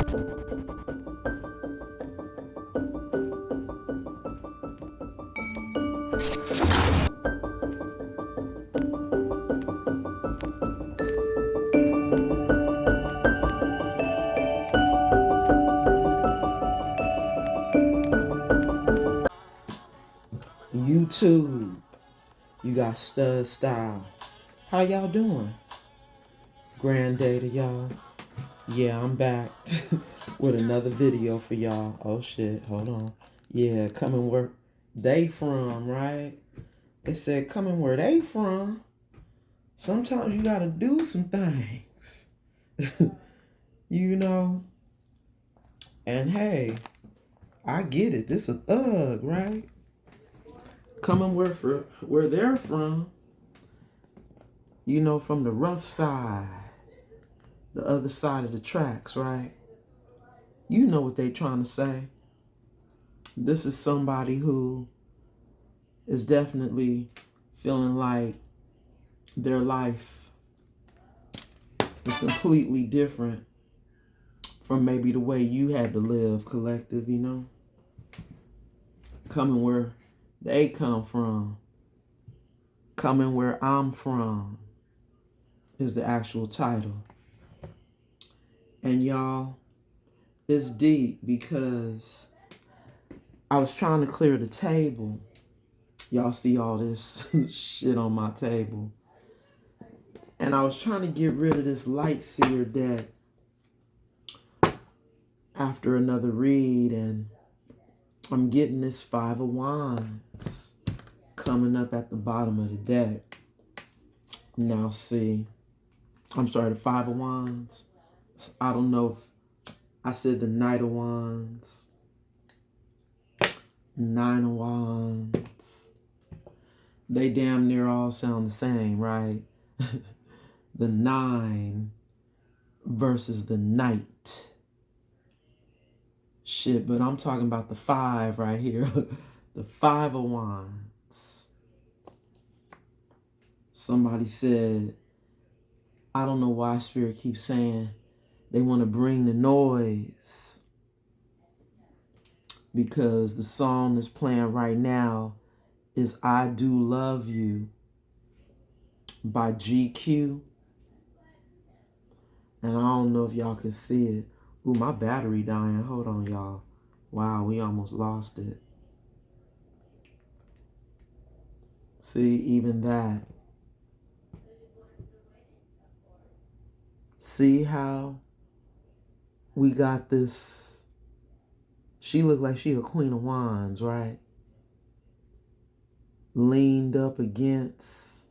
YouTube, you got Stud Style. How y'all doing? Grand day to y'all. Yeah, I'm back with another video for y'all. Oh shit, hold on. Yeah, coming where they from, right? They said coming where they from. Sometimes you gotta do some things. You know? And hey, I get it. This a thug, right? Coming where they're from. You know, from the rough side. The other side of the tracks, right? You know what they trying to say. This is somebody who is definitely feeling like their life is completely different from maybe the way you had to live, collective, you know? Coming where they come from. Coming where I'm from is the actual title. And y'all, it's deep because I was trying to clear the table. Y'all see all this shit on my table. And I was trying to get rid of this light seer deck after another read, and I'm getting this Five of Wands coming up at the bottom of the deck. Now see, I'm sorry, the Five of Wands. I don't know if I said the Knight of Wands, Nine of Wands. They damn near all sound the same, right? The 9 versus the Knight. Shit, but I'm talking about the 5 right here. The Five of Wands. Somebody said, I don't know why Spirit keeps saying they want to bring the noise. Because the song that's playing right now is I Do Love You by GQ. And I don't know if y'all can see it. Ooh, my battery dying. Hold on, y'all. Wow, we almost lost it. See, even that. See how we got this. She looked like she a Queen of Wands, right? Leaned up against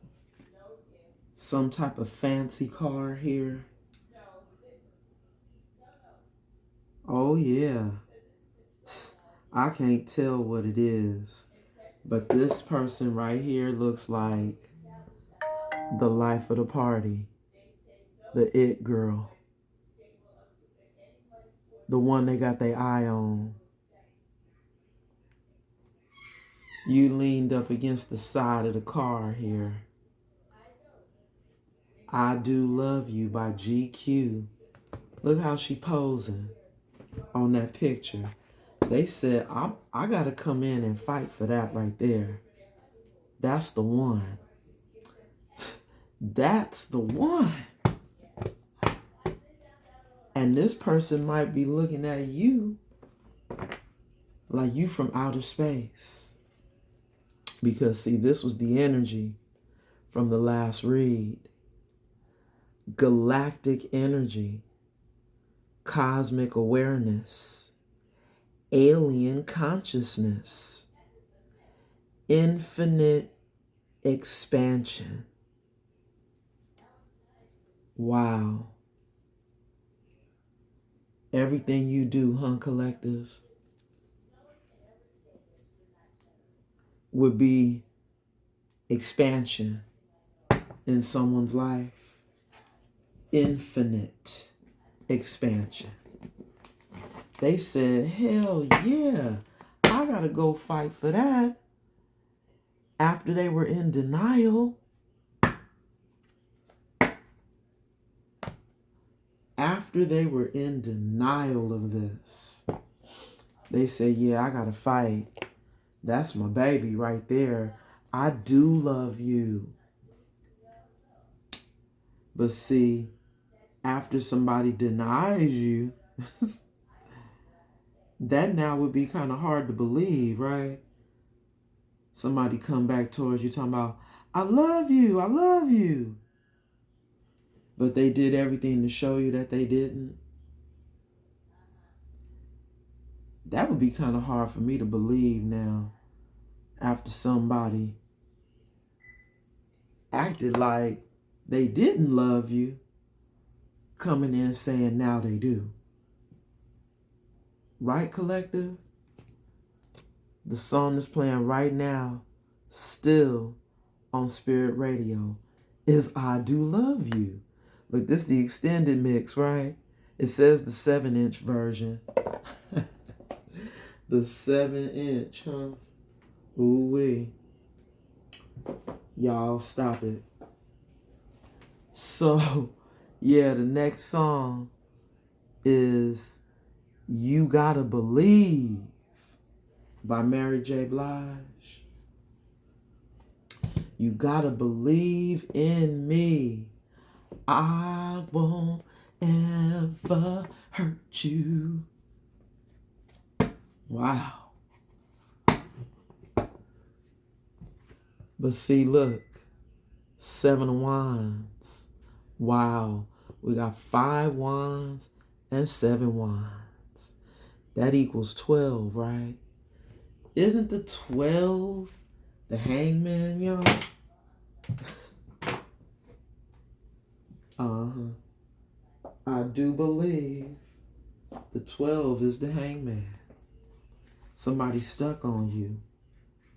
some type of fancy car here. Oh, yeah. I can't tell what it is. But this person right here looks like the life of the party. The it girl. The one they got their eye on. You leaned up against the side of the car here. I Do Love You by GQ. Look how she posing on that picture. They said, I got to come in and fight for that right there. That's the one. That's the one. And this person might be looking at you like you from outer space. Because, see, this was the energy from the last read. Galactic energy. Cosmic awareness. Alien consciousness. Infinite expansion. Wow. Everything you do, collective, would be expansion in someone's life. Infinite expansion. They said, hell yeah, I gotta go fight for that. After they were in denial. After after they were in denial of this, they said, yeah, I gotta fight. That's my baby right there. I do love you. But see, after somebody denies you, that now would be kind of hard to believe, right? Somebody come back towards you talking about, I love you, I love you. But they did everything to show you that they didn't. That would be kind of hard for me to believe now, after somebody acted like they didn't love you, coming in saying now they do. Right, collective? The song that's playing right now, still on Spirit Radio, is I Do Love You. Look, this is the extended mix, right? It says the 7-inch version. The 7-inch, huh? Ooh-wee. Y'all stop it. So, yeah, the next song is You Gotta Believe by Mary J. Blige. You gotta believe in me. I won't ever hurt you. Wow. But see, look, 7 of wands. Wow. We got 5 wands and 7 wands. That equals 12, right? Isn't the 12 the hangman, y'all? I do believe the 12 is the hangman. Somebody stuck on you.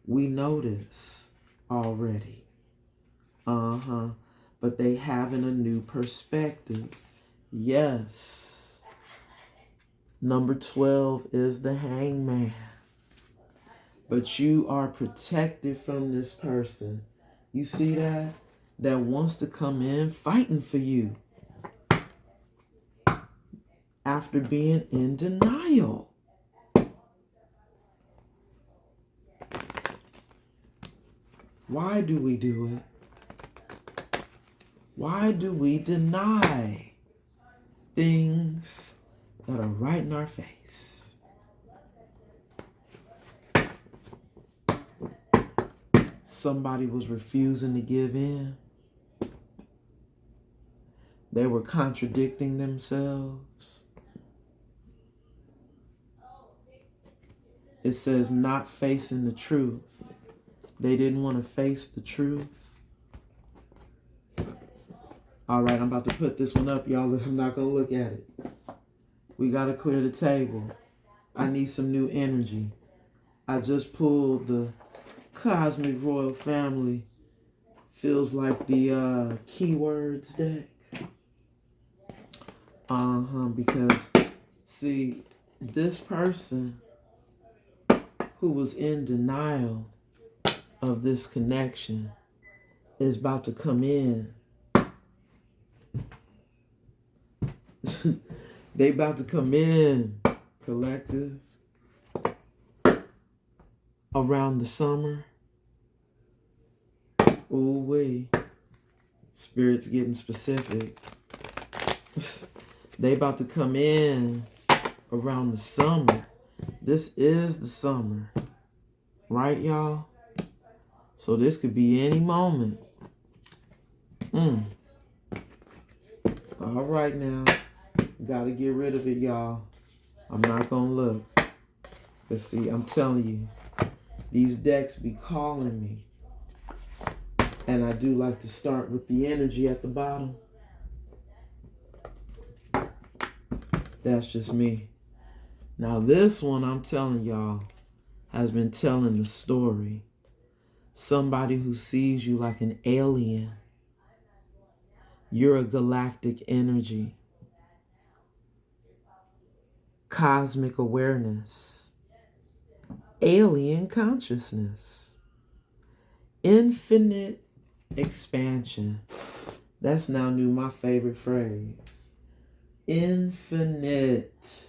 We know this already. But they having a new perspective. Yes. Number 12 is the hangman. But you are protected from this person. You see that? That wants to come in fighting for you after being in denial. Why do we do it? Why do we deny things that are right in our face? Somebody was refusing to give in. They were contradicting themselves. It says not facing the truth. They didn't want to face the truth. All right, I'm about to put this one up, y'all. I'm not going to look at it. We got to clear the table. I need some new energy. I just pulled the Cosmic Royal Family. Feels like the keywords deck. Because, see, this person who was in denial of this connection is about to come in. They about to come in, collective, around the summer. Ooh-wee. Spirit's getting specific. They about to come in around the summer. This is the summer. Right, y'all? So this could be any moment. All right now. Gotta get rid of it, y'all. I'm not gonna look. Cause see, I'm telling you, these decks be calling me. And I do like to start with the energy at the bottom. That's just me. Now this one, I'm telling y'all, has been telling the story. Somebody who sees you like an alien. You're a galactic energy. Cosmic awareness. Alien consciousness. Infinite expansion. That's now new my favorite phrase. infinite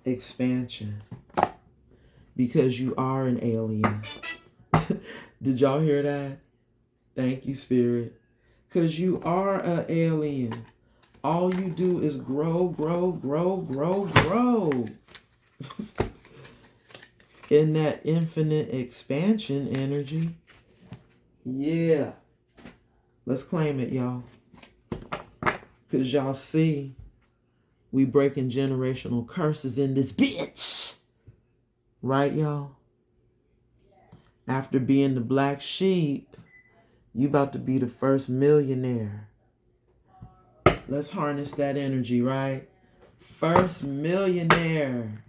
expansion because you are an alien. Did y'all hear that? Thank you, Spirit. Because you are an alien. All you do is grow, grow, grow, grow, grow. In that infinite expansion energy. Yeah. Let's claim it, y'all. Because y'all see, we breaking generational curses in this bitch. Right, y'all? After being the black sheep, you about to be the first millionaire. Let's harness that energy, right? First millionaire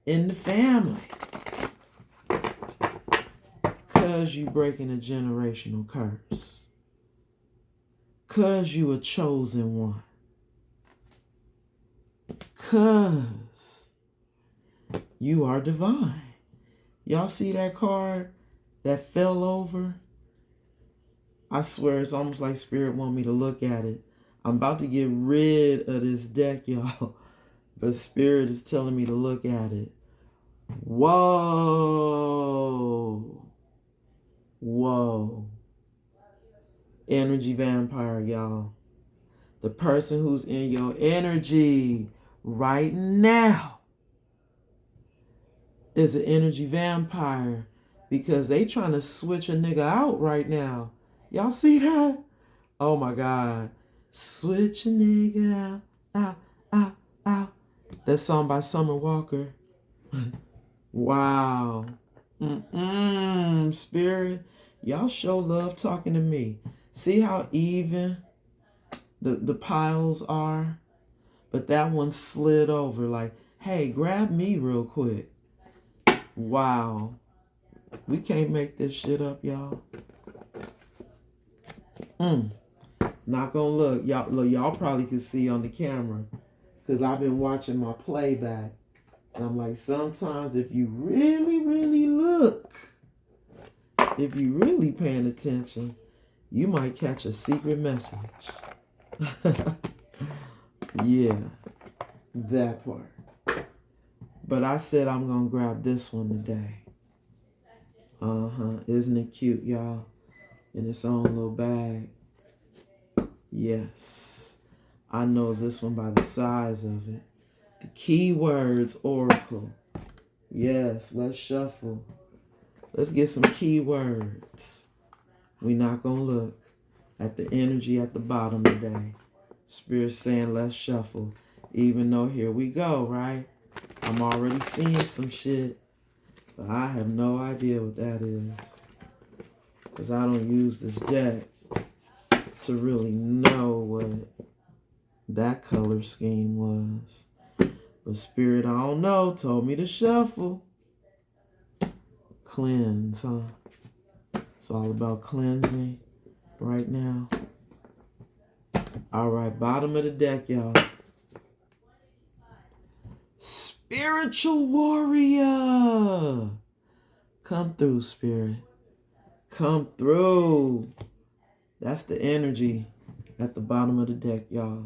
in the family. Because you breaking a generational curse. Because you a chosen one. Because you are divine. Y'all see that card that fell over? I swear it's almost like Spirit want me to look at it. I'm about to get rid of this deck, y'all. But Spirit is telling me to look at it. Whoa. Whoa. Energy vampire, y'all. The person who's in your energy right now is an energy vampire because they trying to switch a nigga out right now. Y'all see that? Oh my God. Switch a nigga out, out, out. That song by Summer Walker. Wow. Spirit, y'all show love talking to me. See how even the piles are? But that one slid over like, hey, grab me real quick. Wow. We can't make this shit up, y'all. Not gonna look. Y'all probably can see on the camera because I've been watching my playback. And I'm like, sometimes if you really, really look, if you really paying attention, you might catch a secret message. Yeah, that part. But I said I'm gonna grab this one today. Isn't it cute, y'all? In its own little bag. Yes. I know this one by the size of it. The keywords oracle. Yes, let's shuffle. Let's get some keywords. We're not gonna look at the energy at the bottom today. Spirit saying let's shuffle. Even though here we go, right? I'm already seeing some shit. But I have no idea what that is. Because I don't use this deck to really know what that color scheme was. But Spirit, I don't know, told me to shuffle. Cleanse, huh? It's all about cleansing right now. All right, bottom of the deck, y'all. Spiritual warrior. Come through, Spirit. Come through. That's the energy at the bottom of the deck, y'all.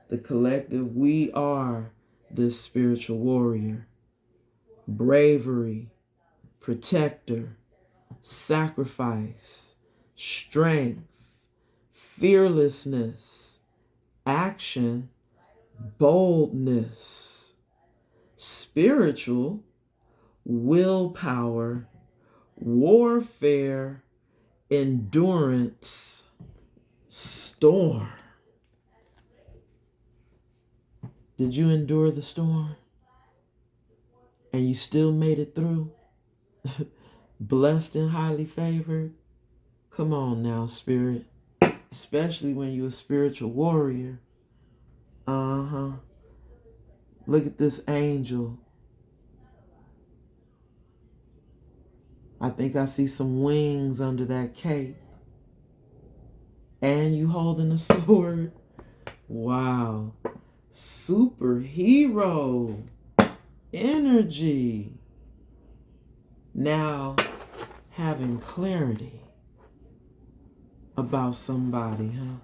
The collective, we are this spiritual warrior. Bravery, protector, sacrifice, strength, fearlessness, action, boldness, spiritual, willpower, warfare, endurance, storm. Did you endure the storm? And you still made it through? Blessed and highly favored? Come on now, Spirit. Especially when you're a spiritual warrior. Look at this angel. I think I see some wings under that cape. And you holding a sword. Wow. Superhero energy. Now, having clarity about somebody, huh?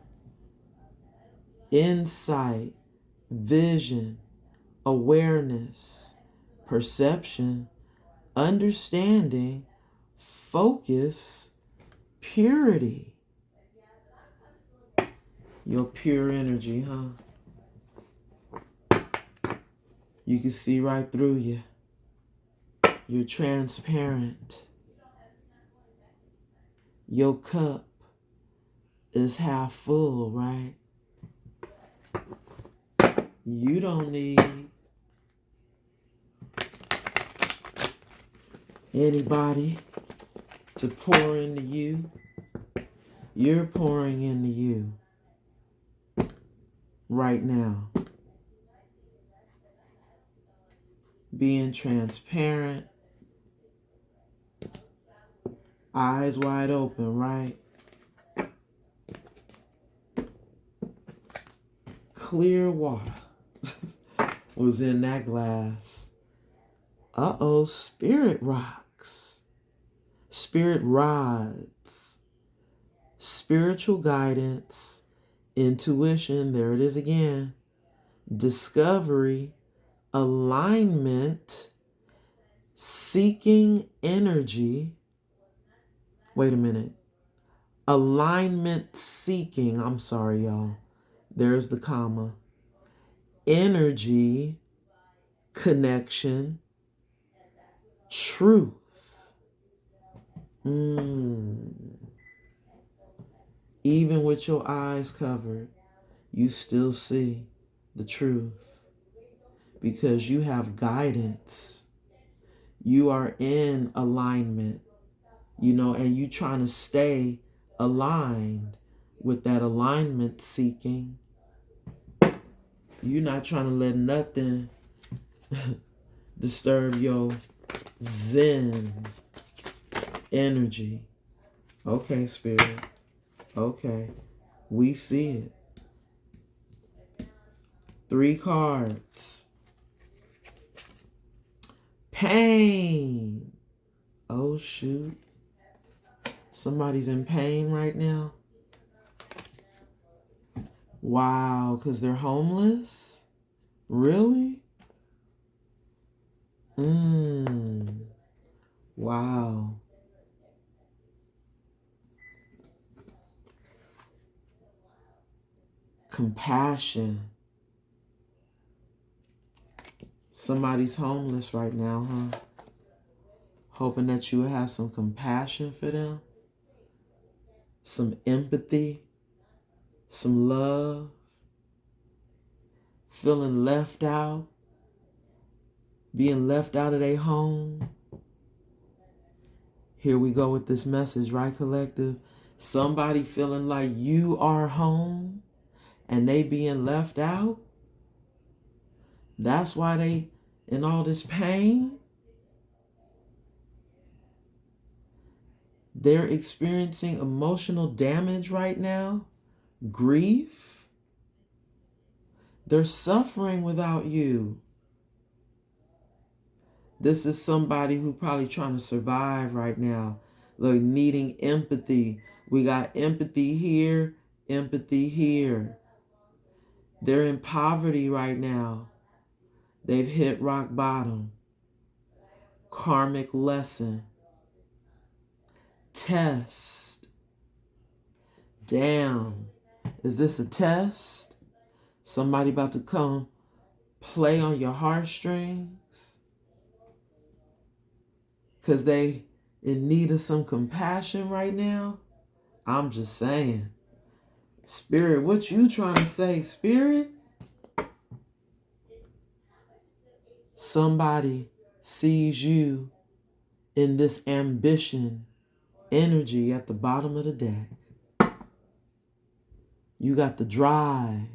insight, vision, awareness, perception, understanding, focus, purity. Your pure energy, huh? You can see right through you. You're transparent. Your cup is half full, right? You don't need anybody to pour into you. You're pouring into you right now. Being transparent, eyes wide open, right? Clear water was in that glass. Uh-oh, spirit rocks, spirit rods, spiritual guidance, intuition, there it is again, discovery, alignment, seeking energy. Wait a minute. Alignment seeking. I'm sorry, y'all. There's the comma. Energy, connection, truth. Even with your eyes covered, you still see the truth because you have guidance. You are in alignment, and you trying to stay aligned with that alignment seeking. You're not trying to let nothing disturb your Zen energy. Okay, Spirit. Okay. We see it. 3 cards. Pain. Oh, shoot. Somebody's in pain right now. Wow, because they're homeless? Really? Wow. Compassion. Somebody's homeless right now, huh? Hoping that you will have some compassion for them, some empathy, some love, feeling left out, being left out of their home. Here we go with this message, right, collective? Somebody feeling like you are home and they being left out. That's why they in all this pain. They're experiencing emotional damage right now, grief. They're suffering without you. This is somebody who probably trying to survive right now, like needing empathy. We got empathy here, empathy here. They're in poverty right now. They've hit rock bottom. Karmic lesson. Test. Damn. Is this a test? Somebody about to come play on your heartstrings? Because they in need of some compassion right now? I'm just saying. Spirit, what you trying to say, Spirit? Somebody sees you in this ambition energy at the bottom of the deck. You got the drive.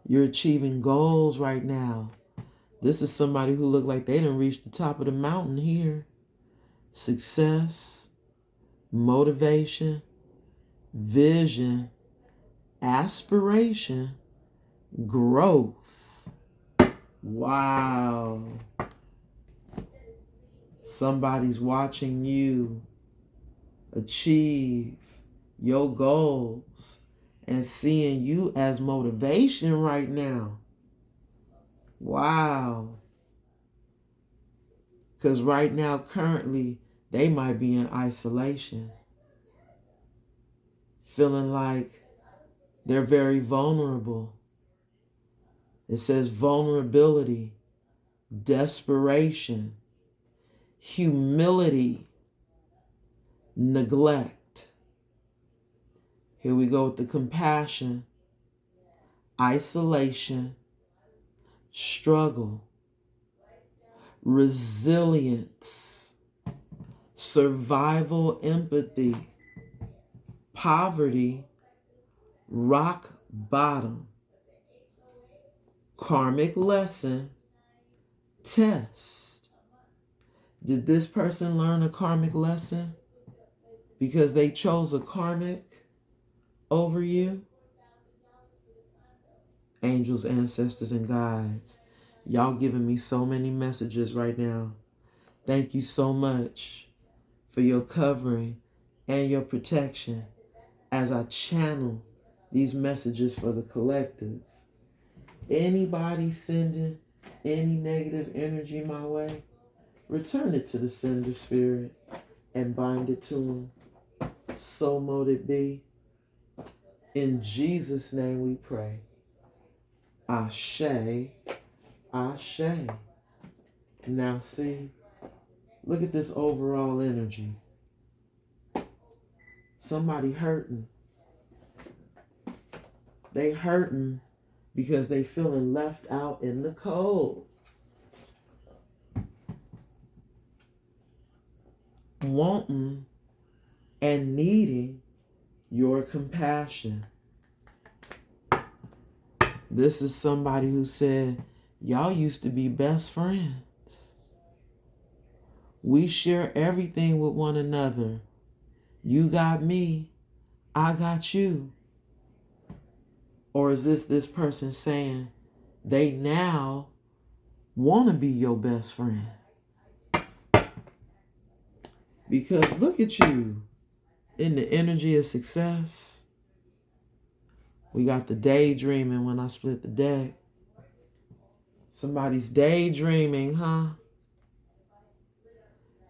You're achieving goals right now. This is somebody who looked like they didn't reach the top of the mountain here. Success, motivation, vision, aspiration, growth. Wow. Somebody's watching you achieve your goals and seeing you as motivation right now. Wow. Because right now, currently, they might be in isolation, feeling like they're very vulnerable. It says vulnerability, desperation, humility, neglect. Here we go with the compassion, isolation, struggle, resilience, survival empathy, poverty, rock bottom, karmic lesson, test. Did this person learn a karmic lesson because they chose a karmic over you? Angels, ancestors, and guides, y'all giving me so many messages right now. Thank you so much for your covering and your protection as I channel these messages for the collective. Anybody sending any negative energy my way, return it to the sender spirit and bind it to them. So mote it be. In Jesus' name we pray. Ashe, Ashe. Now see, look at this overall energy. Somebody hurting. They hurting because they feeling left out in the cold. Wanting and needing your compassion. This is somebody who said, y'all used to be best friends. We share everything with one another. You got me, I got you. Or is this person saying they now want to be your best friend? Because look at you in the energy of success. We got the daydreaming when I split the deck. Somebody's daydreaming, huh?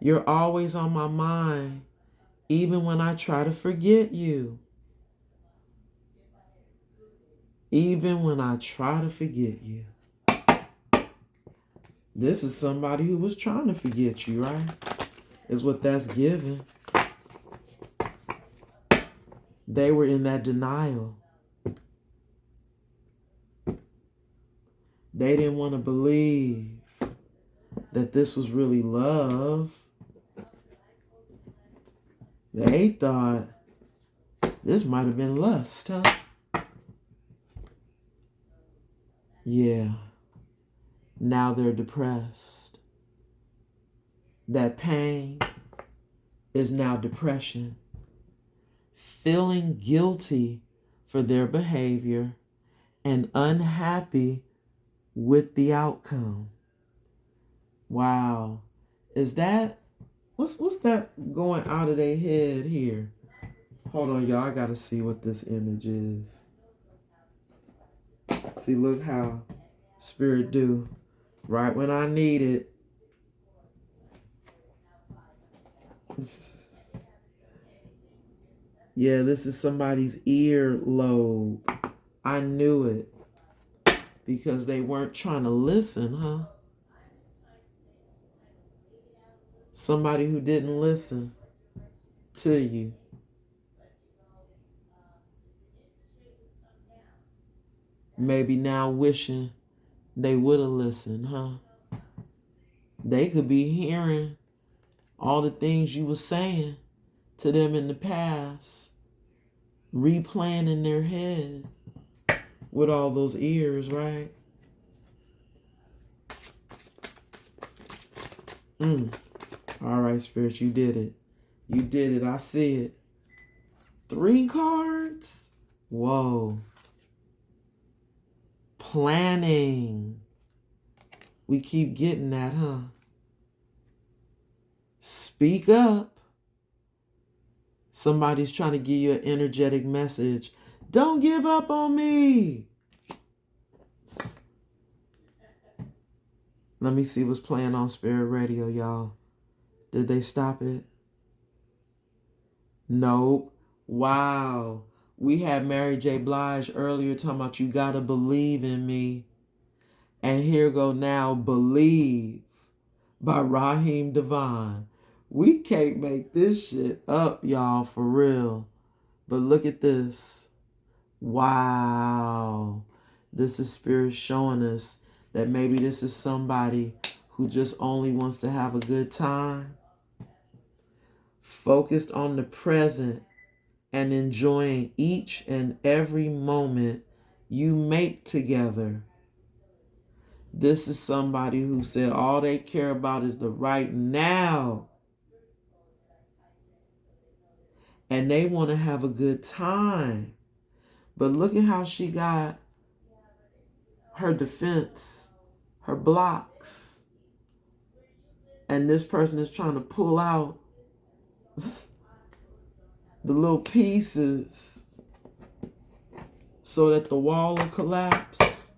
You're always on my mind, even when I try to forget you. Even when I try to forget you. This is somebody who was trying to forget you, right? Is what that's given. They were in that denial. They didn't want to believe that this was really love. They thought this might have been lust, huh? Yeah. Now they're depressed. That pain is now depression. Feeling guilty for their behavior and unhappy with the outcome. Wow. Is that, what's that going out of their head here? Hold on, y'all. I gotta see what this image is. See, look how Spirit do. Right when I need it. Yeah, this is somebody's earlobe. I knew it. Because they weren't trying to listen, huh? Somebody who didn't listen to you. Maybe now wishing they would have listened, huh? They could be hearing all the things you were saying to them in the past, replaying in their head with all those ears, right? All right, Spirit, you did it. You did it. I see it. 3 cards? Whoa. Planning. We keep getting that, huh? Speak up. Somebody's trying to give you an energetic message Don't give up on me. Let me see what's playing on Spirit Radio, y'all. Did they stop it? Nope. Wow. We had Mary J. Blige earlier talking about you gotta believe in me. And here go now, Believe by Raheem Devon. We can't make this shit up, y'all, for real. But look at this. Wow. This is Spirit showing us that maybe this is somebody who just only wants to have a good time, focused on the present and enjoying each and every moment you make together. This is somebody who said all they care about is the right now. And they want to have a good time. But look at how she got her defense, her blocks. And this person is trying to pull out the little pieces so that the wall will collapse.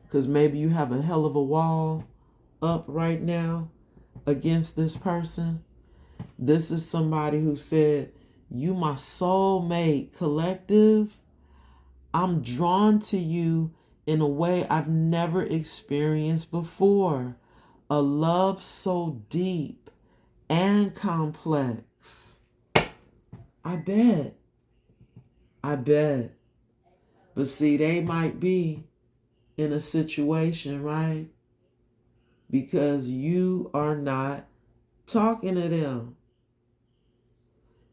Because maybe you have a hell of a wall up right now against this person. This is somebody who said, you my soulmate, collective. I'm drawn to you in a way I've never experienced before. A love so deep and complex. I bet. But see, they might be in a situation, right? Because you are not talking to them.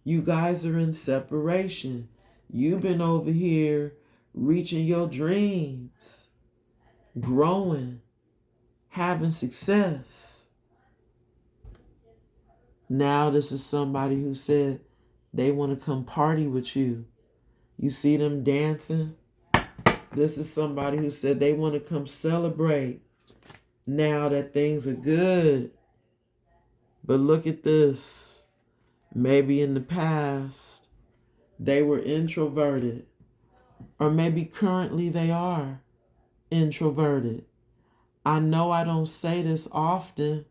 You guys are in separation. You've been over here reaching your dreams, growing, having success. Now this is somebody who said they want to come party with you. You see them dancing? This is somebody who said they want to come celebrate now that things are good. But look at this. Maybe in the past, they were introverted. Or maybe currently they are introverted. I know I don't say this often.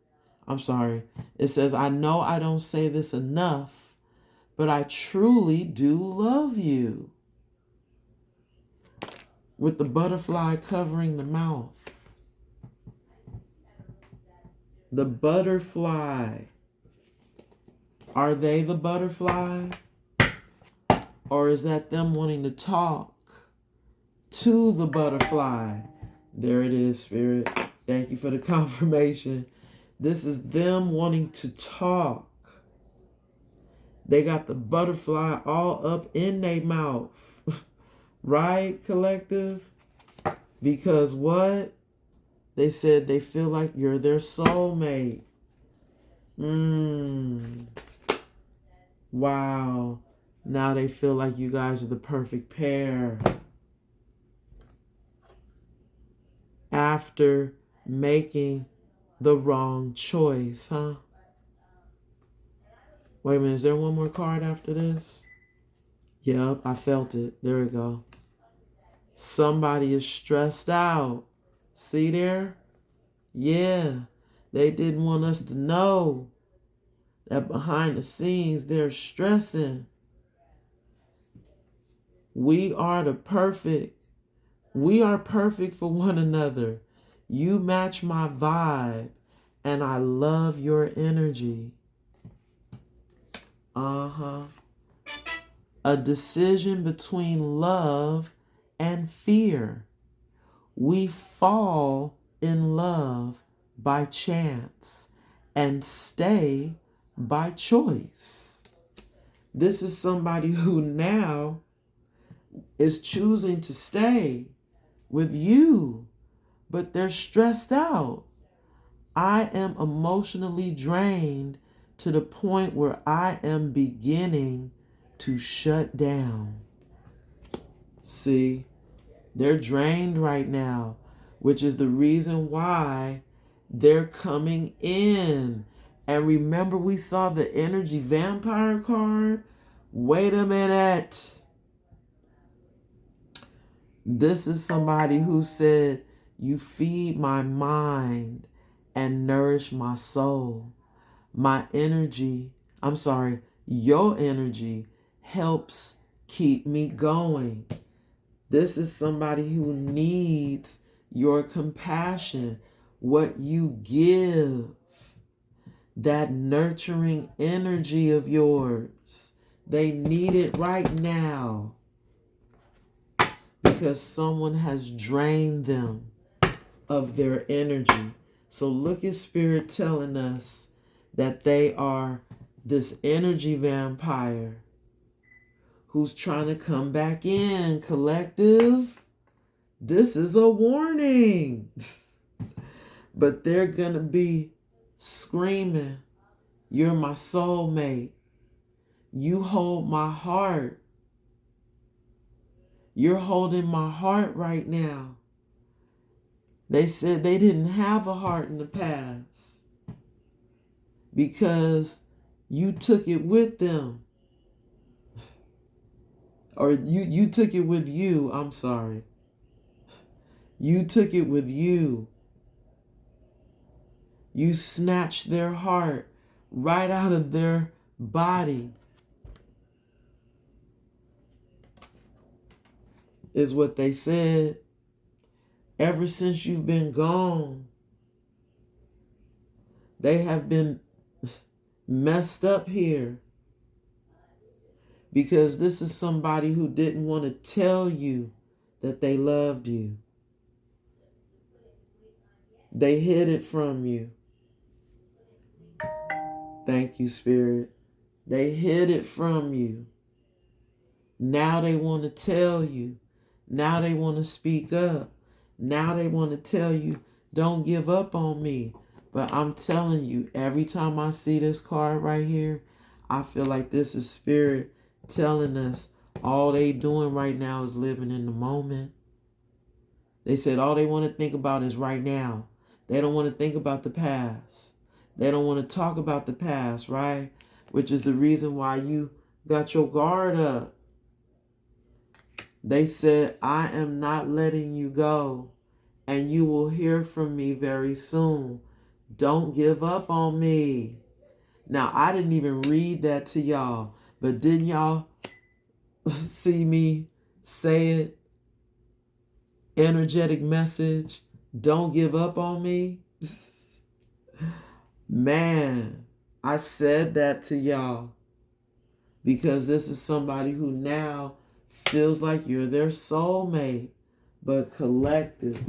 I'm sorry. It says, I know I don't say this enough, but I truly do love you. With the butterfly covering the mouth. The butterfly. Are they the butterfly? Or is that them wanting to talk to the butterfly? There it is, Spirit. Thank you for the confirmation. This is them wanting to talk. They got the butterfly all up in their mouth. Right, collective? Because what? They said they feel like you're their soulmate. Wow. Now they feel like you guys are the perfect pair. After making the wrong choice, huh? Wait a minute, is there one more card after this? Yep, I felt it. There we go. Somebody is stressed out. See there? Yeah. They didn't want us to know that behind the scenes they're stressing. We are perfect for one another. You match my vibe and I love your energy. A decision between love and fear. We fall in love by chance and stay by choice. This is somebody who now is choosing to stay with you, but they're stressed out. I am emotionally drained to the point where I am beginning to shut down. See, they're drained right now, which is the reason why they're coming in. And remember, we saw the energy vampire card? Wait a minute. This is somebody who said, you feed my mind and nourish my soul. My energy, I'm sorry, your energy helps keep me going. This is somebody who needs your compassion, what you give, that nurturing energy of yours. They need it right now because someone has drained them of their energy. So look at Spirit telling us that they are this energy vampire who's trying to come back in. Collective, this is a warning. But they're going to be screaming, you're my soulmate. You hold my heart. You're holding my heart right now. They said they didn't have a heart in the past because you took it with them. Or you took it with you. I'm sorry. You took it with you. You snatched their heart right out of their body, is what they said. Ever since you've been gone, they have been messed up here because this is somebody who didn't want to tell you that they loved you. They hid it from you. Thank you, Spirit. They hid it from you. Now they want to tell you. Now they want to speak up. Now they want to tell you, don't give up on me. But I'm telling you, every time I see this card right here, I feel like this is Spirit telling us all they doing right now is living in the moment. They said all they want to think about is right now. They don't want to think about the past. They don't want to talk about the past, right? Which is the reason why you got your guard up. They said, I am not letting you go, and you will hear from me very soon. Don't give up on me. Now, I didn't even read that to y'all, but didn't y'all see me say it? Energetic message, don't give up on me. Man, I said that to y'all because this is somebody who now feels like you're their soulmate, but collective.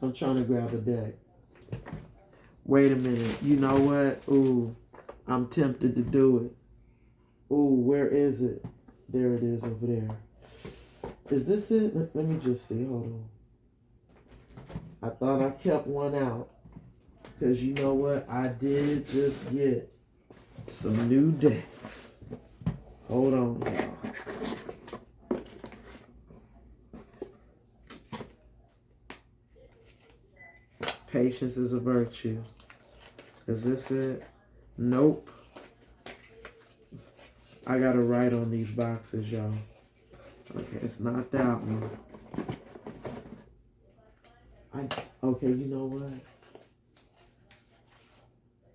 I'm trying to grab a deck. Wait a minute. You know what? Ooh, I'm tempted to do it. Ooh, where is it? There it is over there. Is this it? Let me just see. Hold on. I thought I kept one out. Because you know what? I did just get some new decks. Hold on, y'all. Patience is a virtue. Is this it? Nope. I gotta write on these boxes, y'all. Okay, it's not that one. Okay, you know what?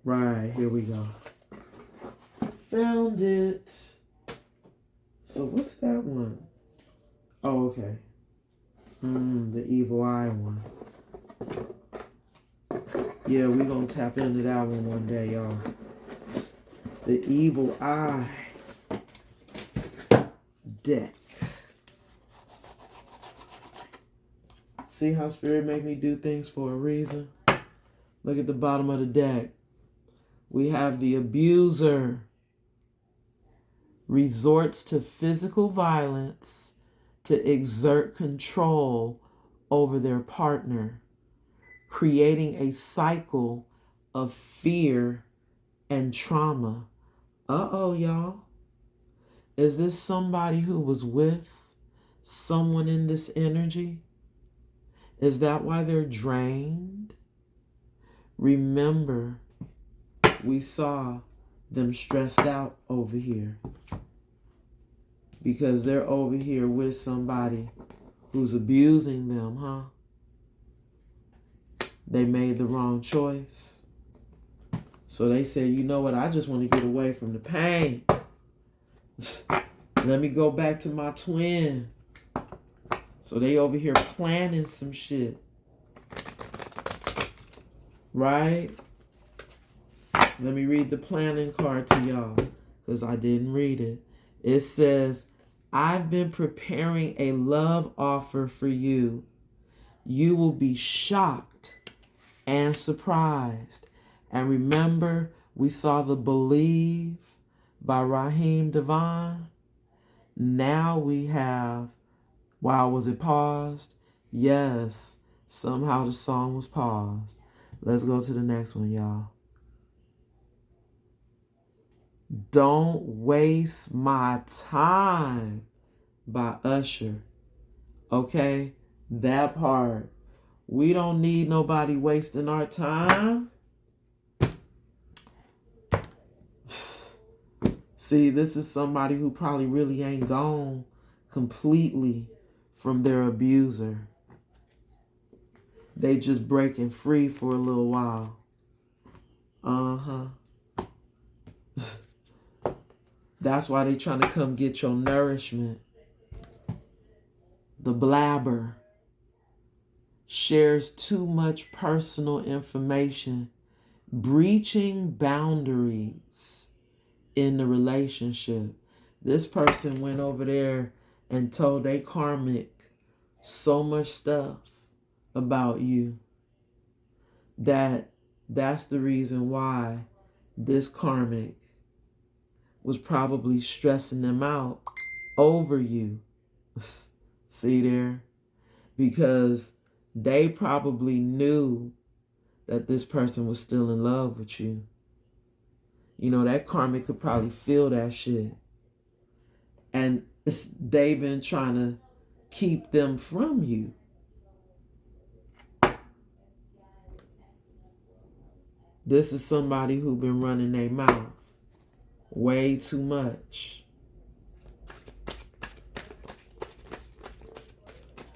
Right, here we go. Found it. So what's that one? Oh, okay. The evil eye one. Yeah, we're gonna tap into that one day, y'all. The evil eye deck. See how Spirit make me do things for a reason? Look at the bottom of the deck. We have the abuser resorts to physical violence to exert control over their partner, creating a cycle of fear and trauma. Uh-oh, y'all. Is this somebody who was with someone in this energy? Is that why they're drained? Remember, we saw them stressed out over here because they're over here with somebody who's abusing them, huh? They made the wrong choice. So they said, you know what? I just want to get away from the pain. Let me go back to my twin. So they over here planning some shit. Right? Let me read the planning card to y'all because I didn't read it. It says, I've been preparing a love offer for you. You will be shocked and surprised. And remember, we saw the Believe by Raheem Devon. Now we have, wow, was it paused? Yes, somehow the song was paused. Let's go to the next one, y'all. Don't Waste My Time by Usher. Okay, that part. We don't need nobody wasting our time. See, this is somebody who probably really ain't gone completely from their abuser. They just breaking free for a little while. That's why they trying to come get your nourishment. The blabber shares too much personal information, breaching boundaries in the relationship. This person went over there and told they karmic so much stuff about you that's the reason why this karmic was probably stressing them out over you. See there? Because they probably knew that this person was still in love with you. You know, that karmic could probably feel that shit. And they've been trying to keep them from you. This is somebody who's been running their mouth way too much.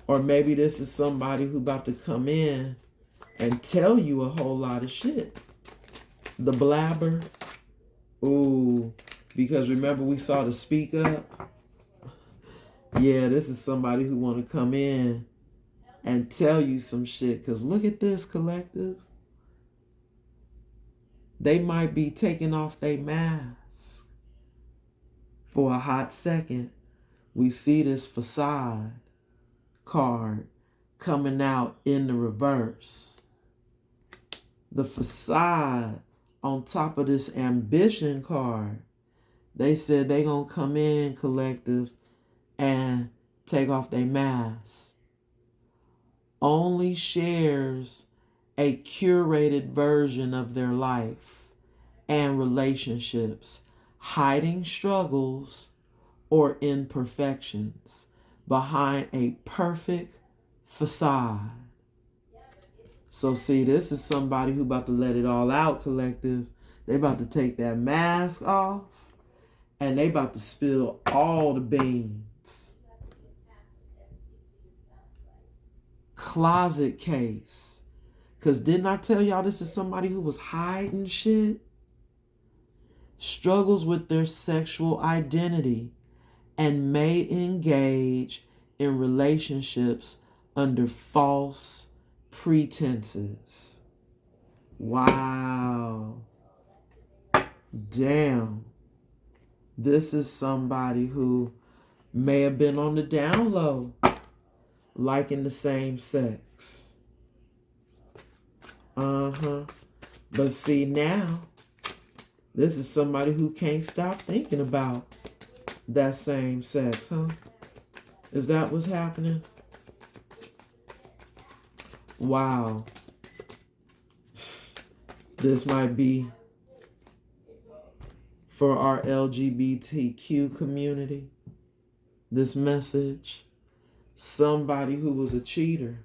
Or maybe this is somebody who about to come in and tell you a whole lot of shit. The blabber. Ooh, because remember we saw the speak up? Yeah, this is somebody who want to come in and tell you some shit. Because look at this, collective. They might be taking off their mask for a hot second. We see this facade card coming out in the reverse. The facade on top of this ambition card. They said they gonna come in, collective, and take off their mask. Only shares a curated version of their life and relationships, hiding struggles or imperfections behind a perfect facade. So see, this is somebody who about to let it all out, collective. They about to take that mask off and they about to spill all the beans. Closet case. Because didn't I tell y'all this is somebody who was hiding shit? Struggles with their sexual identity and may engage in relationships under false pretenses. Wow. Damn. This is somebody who may have been on the down low, liking the same sex. But see now, this is somebody who can't stop thinking about that same sex, huh? Is that what's happening? Wow. This might be for our LGBTQ community. This message. Somebody who was a cheater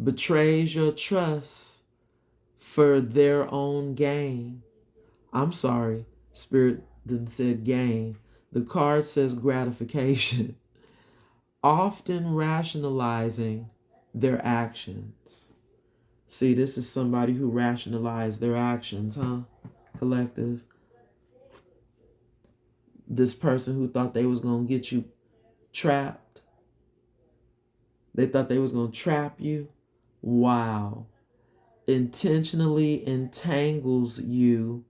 betrays your trust for their own gain. I'm sorry, Spirit didn't say gain. The card says gratification, often rationalizing their actions. See, this is somebody who rationalized their actions, huh, collective? This person who thought they was going to get you trapped. They thought they was going to trap you. Wow. Intentionally entangles you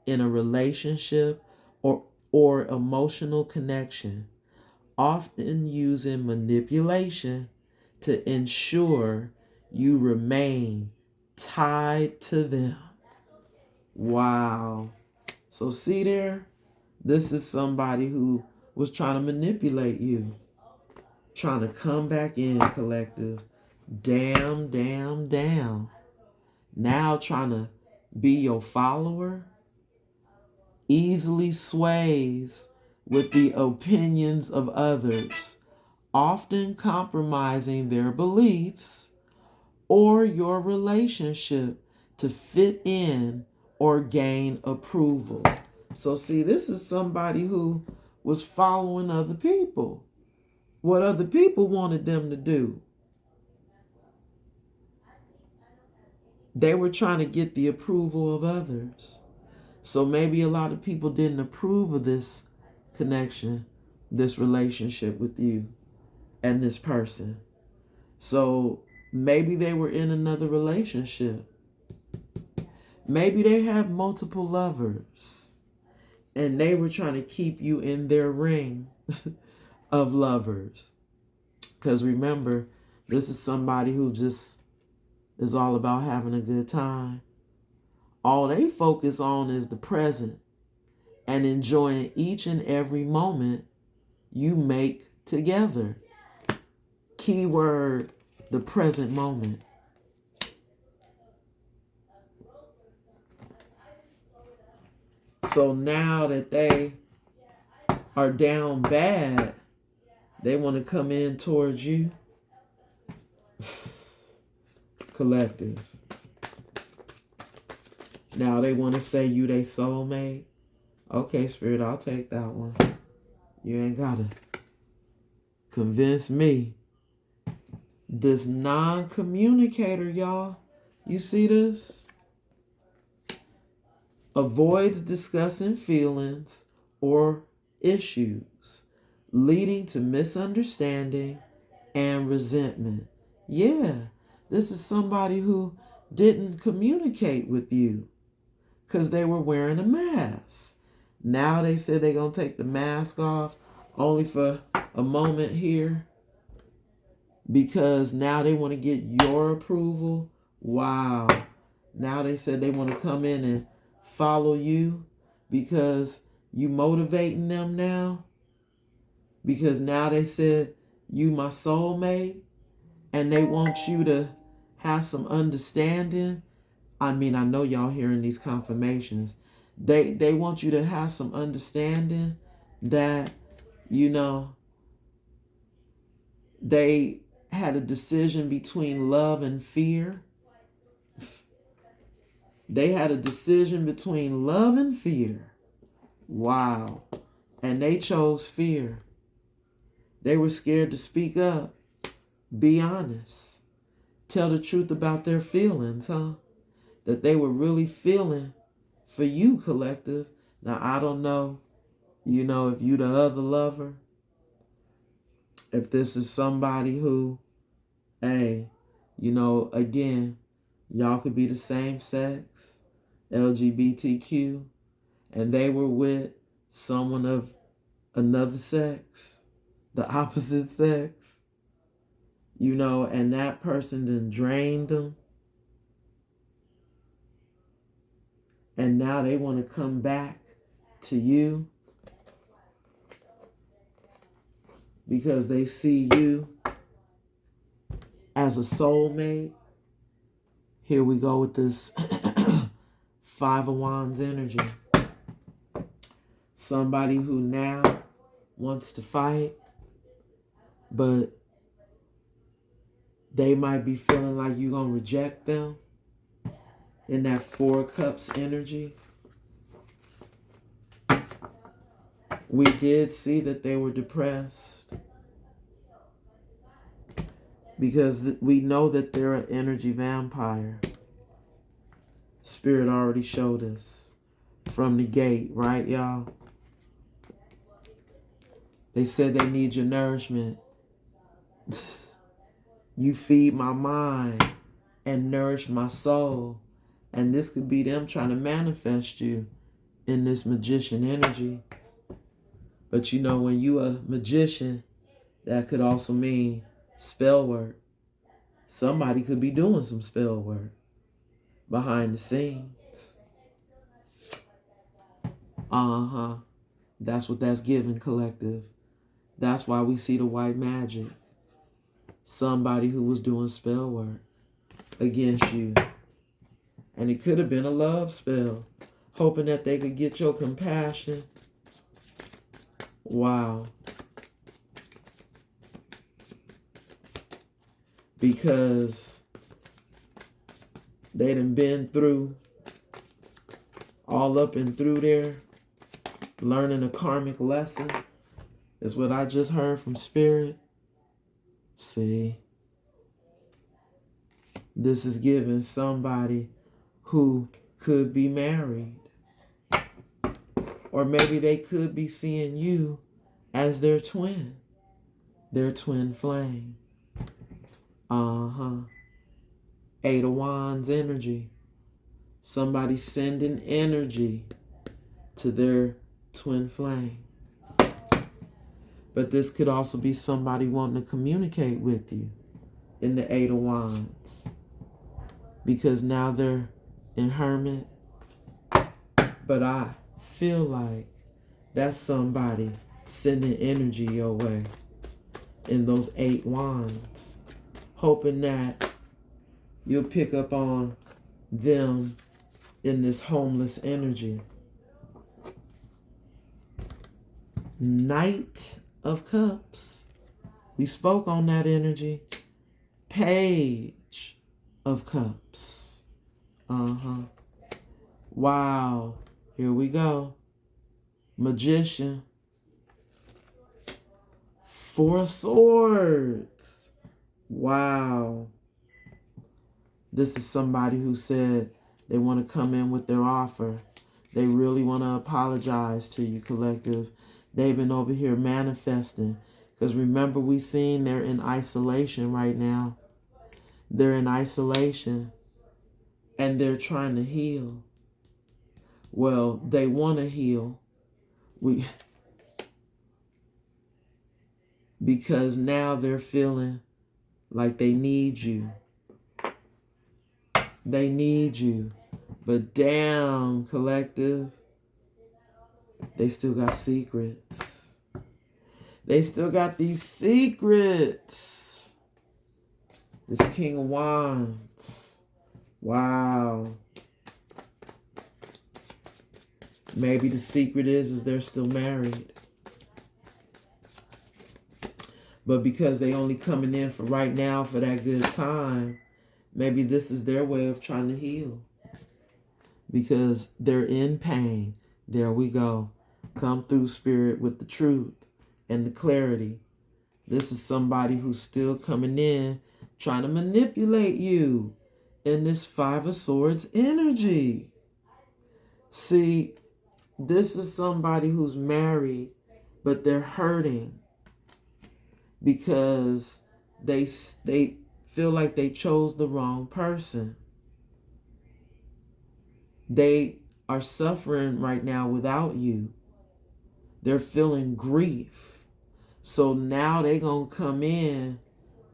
in a relationship or emotional connection, often using manipulation to ensure you remain tied to them. Wow. So see there, this is somebody who was trying to manipulate you, trying to come back in, collective. Damn. Now trying to be your follower, easily sways with the opinions of others, often compromising their beliefs or your relationship to fit in or gain approval. So see, this is somebody who was following other people, what other people wanted them to do. They were trying to get the approval of others. So maybe a lot of people didn't approve of this connection, this relationship with you and this person. So maybe they were in another relationship. Maybe they have multiple lovers and they were trying to keep you in their ring of lovers. Because remember, this is somebody who just is all about having a good time. All they focus on is the present and enjoying each and every moment you make together. Keyword, the present moment. So now that they are down bad, they want to come in towards you. Collective. Now they want to say you they soulmate. Okay, Spirit, I'll take that one. You ain't gotta convince me. This non-communicator, y'all. You see this? Avoids discussing feelings or issues, leading to misunderstanding and resentment. Yeah, this is somebody who didn't communicate with you because they were wearing a mask. Now they said they're going to take the mask off only for a moment here because now they want to get your approval. Wow. Now they said they want to come in and follow you because you motivating them now. Because now they said you my soulmate and they want you to have some understanding. I mean, I know y'all hearing these confirmations. They want you to have some understanding that, you know, they had a decision between love and fear. They had a decision between love and fear. Wow. And they chose fear. They were scared to speak up. Be honest. Tell the truth about their feelings, huh? That they were really feeling for you, collective. Now, I don't know, if you the other lover, if this is somebody who, hey, again, y'all could be the same sex, LGBTQ, and they were with someone of another sex, the opposite sex, and that person then drained them. And now they want to come back to you because they see you as a soulmate. Here we go with this Five of Wands energy. Somebody who now wants to fight, but they might be feeling like you're going to reject them. in that Four of Cups energy, we did see that they were depressed because we know that they're an energy vampire. Spirit already showed us from the gate, right, y'all? They said they need your nourishment. You feed my mind and nourish my soul. And this could be them trying to manifest you in this magician energy. But you know, when you a magician, that could also mean spell work. Somebody could be doing some spell work behind the scenes. That's what that's giving, collective. That's why we see the white magic. Somebody who was doing spell work against you. And it could have been a love spell, hoping that they could get your compassion. Wow. Because they done been through, all up and through there, learning a karmic lesson, is what I just heard from Spirit. See, this is giving somebody who could be married. Or maybe they could be seeing you as their twin flame. Eight of Wands energy. Somebody sending energy to their twin flame. But this could also be somebody wanting to communicate with you in the Eight of Wands. Because now they're in Hermit. But I feel like that's somebody sending energy your way in those Eight Wands. Hoping that you'll pick up on them in this homeless energy. Knight of Cups. We spoke on that energy. Page of Cups. Wow. Here we go. Magician. Four of Swords. Wow. This is somebody who said they want to come in with their offer. They really want to apologize to you, collective. They've been over here manifesting. Because remember, we seen they're in isolation right now. They're in isolation. And they're trying to heal. Well, they want to heal. Because now they're feeling like they need you. They need you. But damn, collective, they still got secrets. They still got these secrets. This King of Wands. Wow. Maybe the secret is they're still married. But because they only coming in for right now for that good time, maybe this is their way of trying to heal. Because they're in pain. There we go. Come through, Spirit, with the truth and the clarity. This is somebody who's still coming in, trying to manipulate you in this Five of Swords energy. See, this is somebody who's married, but they're hurting because they feel like they chose the wrong person. They are suffering right now without you. They're feeling grief. So now they're going to come in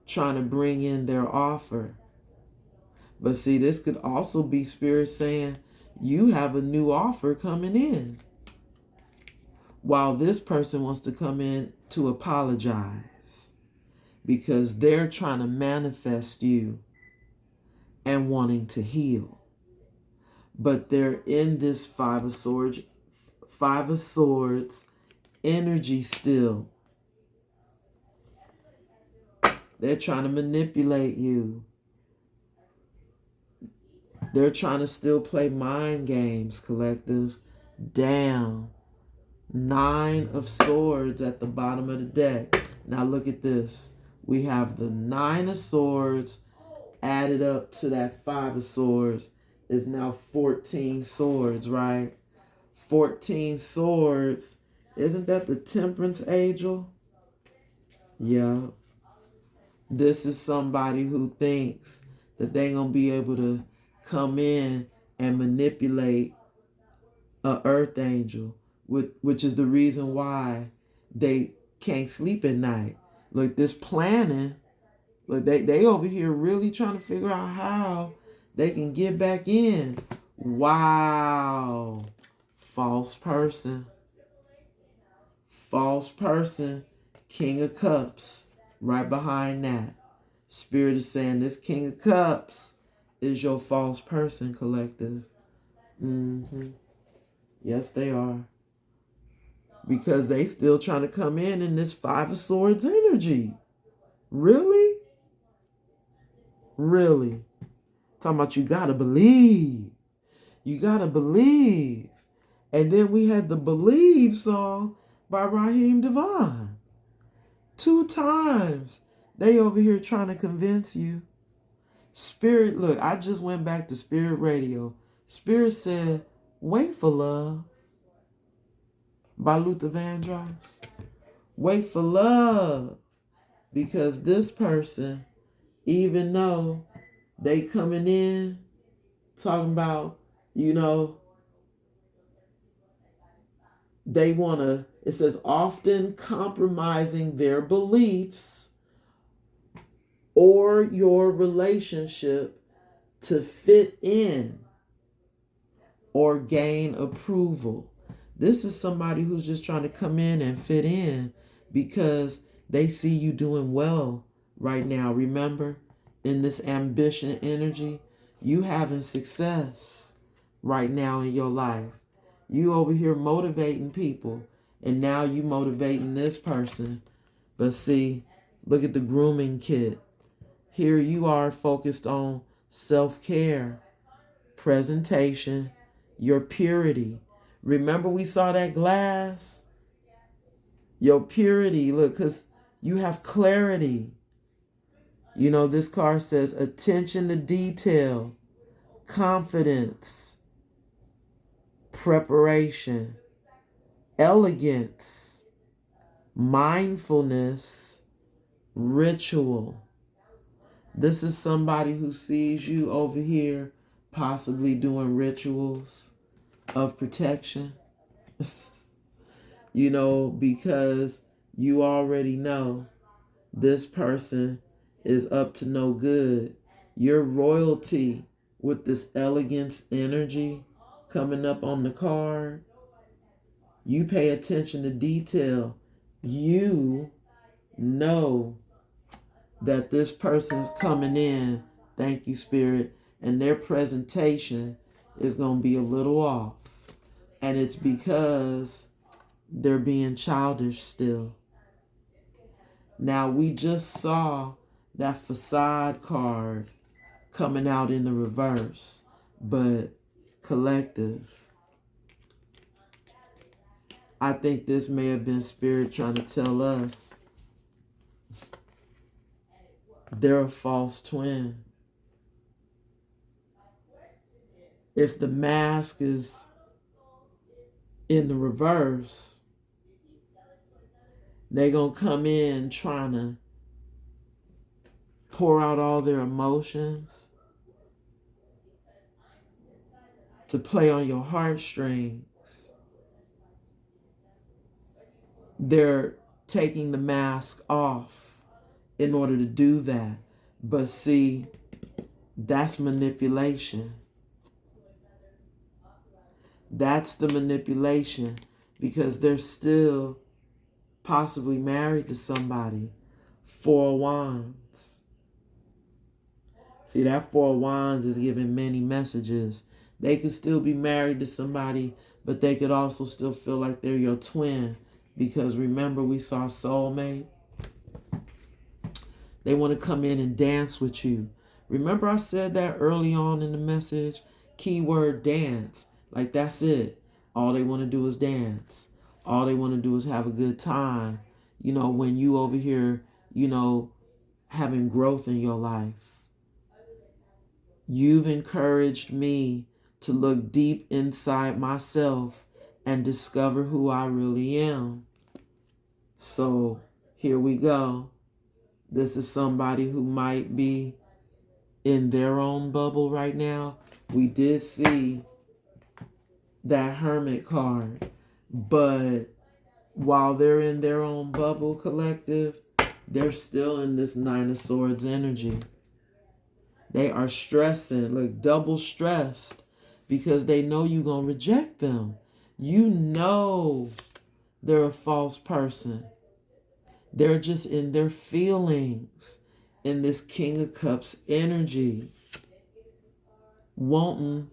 trying to bring in their offer. But see, this could also be Spirit saying, you have a new offer coming in. While this person wants to come in to apologize. Because they're trying to manifest you and wanting to heal. But they're in this Five of Swords energy still. They're trying to manipulate you. They're trying to still play mind games, collective. Damn. 9 of Swords at the bottom of the deck. Now look at this. We have the 9 of Swords added up to that 5 of Swords is now 14 swords, right? 14 swords. Isn't that the Temperance Angel? Yeah. This is somebody who thinks that they're going to be able to come in and manipulate a earth angel, which is the reason why they can't sleep at night. Look, this planning, look, they over here really trying to figure out how they can get back in. Wow. False person. False person. King of Cups. Right behind that. Spirit is saying this King of Cups is your false person, collective. Yes, they are. Because they still trying to come in this 5 of Swords energy. Really? Really? Talking about you gotta believe. You gotta believe. And then we had the Believe song by Raheem Devon. 2 times. They over here trying to convince you. Spirit, look, I just went back to Spirit Radio. Spirit said, wait for love. By Luther Vandross. Wait for love. Because this person, even though they coming in talking about, they want to, it says, often compromising their beliefs or your relationship to fit in or gain approval. This is somebody who's just trying to come in and fit in because they see you doing well right now. Remember, in this ambition energy, you having success right now in your life. You over here motivating people, and now you motivating this person. But see, look at the grooming kit. Here you are focused on self-care, presentation, your purity. Remember we saw that glass? Your purity, look, because you have clarity. This card says attention to detail, confidence, preparation, elegance, mindfulness, ritual. This is somebody who sees you over here possibly doing rituals of protection. Because you already know this person is up to no good. Your royalty with this elegance energy coming up on the card. You pay attention to detail. You know that this person's coming in, thank you, Spirit, and their presentation is going to be a little off. And it's because they're being childish still. Now, we just saw that facade card coming out in the reverse, but collective, I think this may have been Spirit trying to tell us they're a false twin. If the mask is in the reverse, they're going to come in trying to pour out all their emotions, to play on your heartstrings. They're taking the mask off in order to do that. But see, that's manipulation. That's the manipulation, because they're still possibly married to somebody. 4 of Wands. See, that 4 of Wands is giving many messages. They could still be married to somebody, but they could also still feel like they're your twin. Because remember, we saw soulmate. They want to come in and dance with you. Remember I said that early on in the message? Keyword dance. Like that's it. All they want to do is dance. All they want to do is have a good time. You know, when you over here, you know, having growth in your life. You've encouraged me to look deep inside myself and discover who I really am. So here we go. This is somebody who might be in their own bubble right now. We did see that Hermit card, but while they're in their own bubble, collective, they're still in this Nine of Swords energy. They are stressing, like double stressed, because they know you're going to reject them. You know they're a false person. They're just in their feelings, in this King of Cups energy, wanting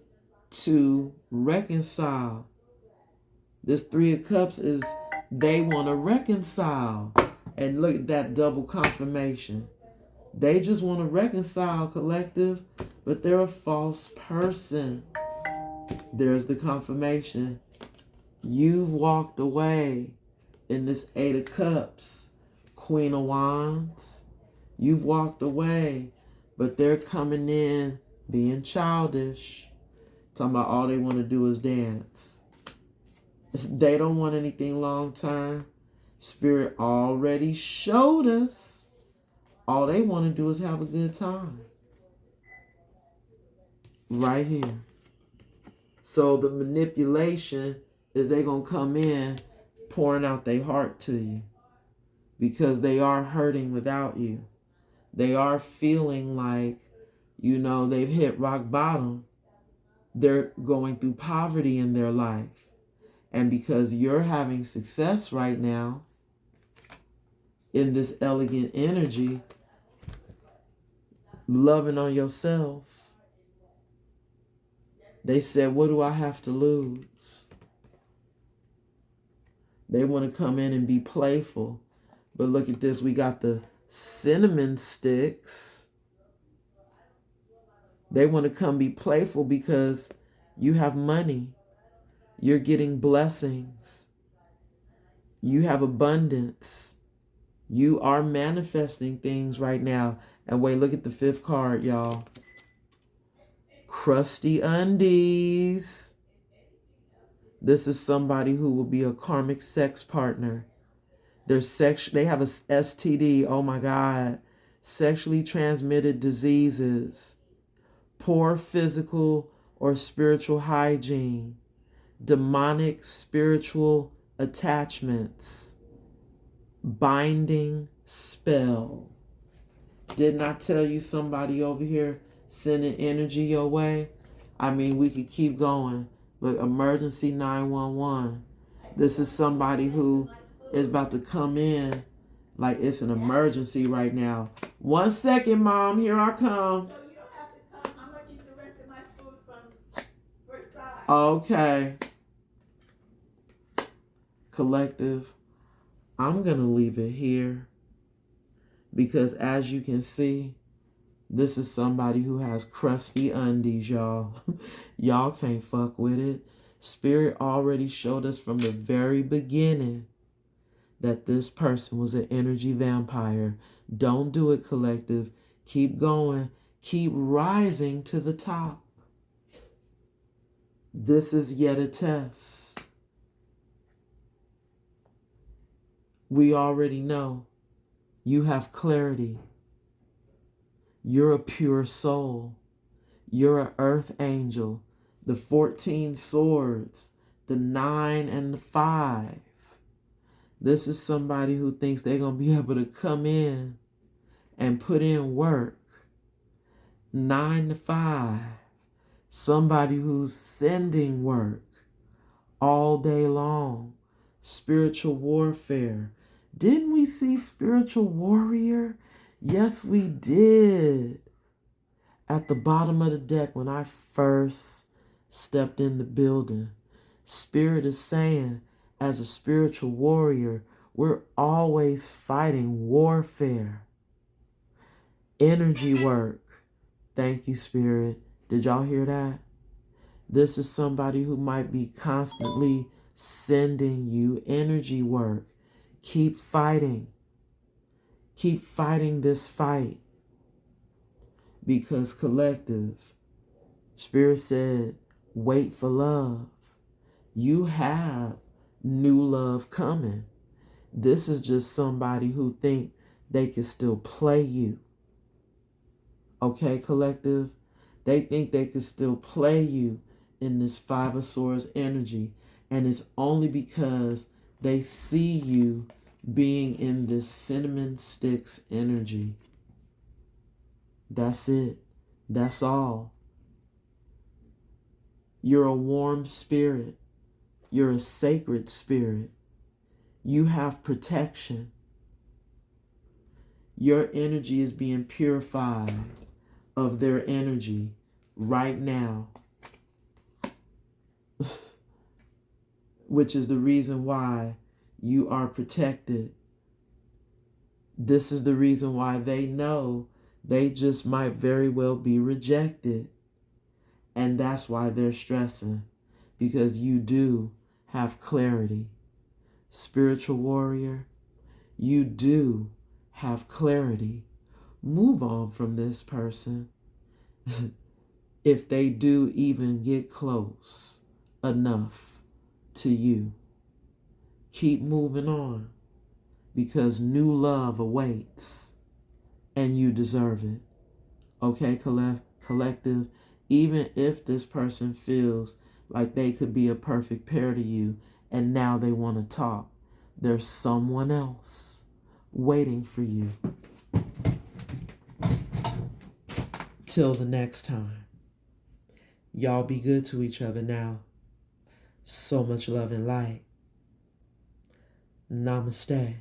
to reconcile. This Three of Cups is they want to reconcile. And look at that double confirmation. They just want to reconcile, collective, but they're a false person. There's the confirmation. You've walked away in this Eight of Cups, Queen of Wands. You've walked away, but they're coming in being childish. Talking about all they want to do is dance. They don't want anything long term. Spirit already showed us. All they want to do is have a good time. Right here. So the manipulation is they going to come in pouring out their heart to you. Because they are hurting without you. They are feeling like, you know, they've hit rock bottom. They're going through poverty in their life. And because you're having success right now in this elegant energy, loving on yourself, they said, what do I have to lose? They want to come in and be playful. But look at this. We got the cinnamon sticks. They want to come be playful because you have money. You're getting blessings. You have abundance. You are manifesting things right now. And wait, look at the fifth card, y'all. Crusty undies. This is somebody who will be a karmic sex partner. They have a STD. Oh my God. Sexually transmitted diseases. Poor physical or spiritual hygiene. Demonic spiritual attachments. Binding spell. Didn't I tell you somebody over here sending energy your way? I mean, we could keep going. But emergency 911. This is somebody who is about to come in like it's an emergency right now. 1 second, Mom. Here I come. No, you don't have to come. I'm going to eat the rest of my food from Versailles. Okay. Collective, I'm going to leave it here. Because as you can see, this is somebody who has crusty undies, y'all. Y'all can't fuck with it. Spirit already showed us from the very beginning that this person was an energy vampire. Don't do it, collective. Keep going. Keep rising to the top. This is yet a test. We already know you have clarity. You're a pure soul. You're an earth angel. The 14 swords, the 9 and the 5. This is somebody who thinks they're going to be able to come in and put in work. 9 to 5. Somebody who's sending work all day long. Spiritual warfare. Didn't we see spiritual warrior? Yes, we did. At the bottom of the deck when I first stepped in the building, Spirit is saying, as a spiritual warrior, we're always fighting warfare, energy work, Thank you, Spirit. Did y'all hear that? This is somebody who might be constantly sending you energy work. Keep fighting. Keep fighting this fight. Because collective, Spirit said, wait for love. You have new love coming. This is just somebody who think they can still play you. Okay, collective? They think they can still play you in this Five of Swords energy. And it's only because they see you being in this cinnamon sticks energy. That's it. That's all. You're a warm spirit. You're a sacred spirit. You have protection. Your energy is being purified of their energy right now. Which is the reason why you are protected. This is the reason why they know they just might very well be rejected. And that's why they're stressing. Because you do have clarity. Spiritual warrior, you do have clarity. Move on from this person. If they do even get close enough to you, keep moving on. Because new love awaits. And you deserve it. Okay, collective? Even if this person feels like they could be a perfect pair to you and now they want to talk, there's someone else waiting for you. Till the next time. Y'all be good to each other now. So much love and light. Namaste.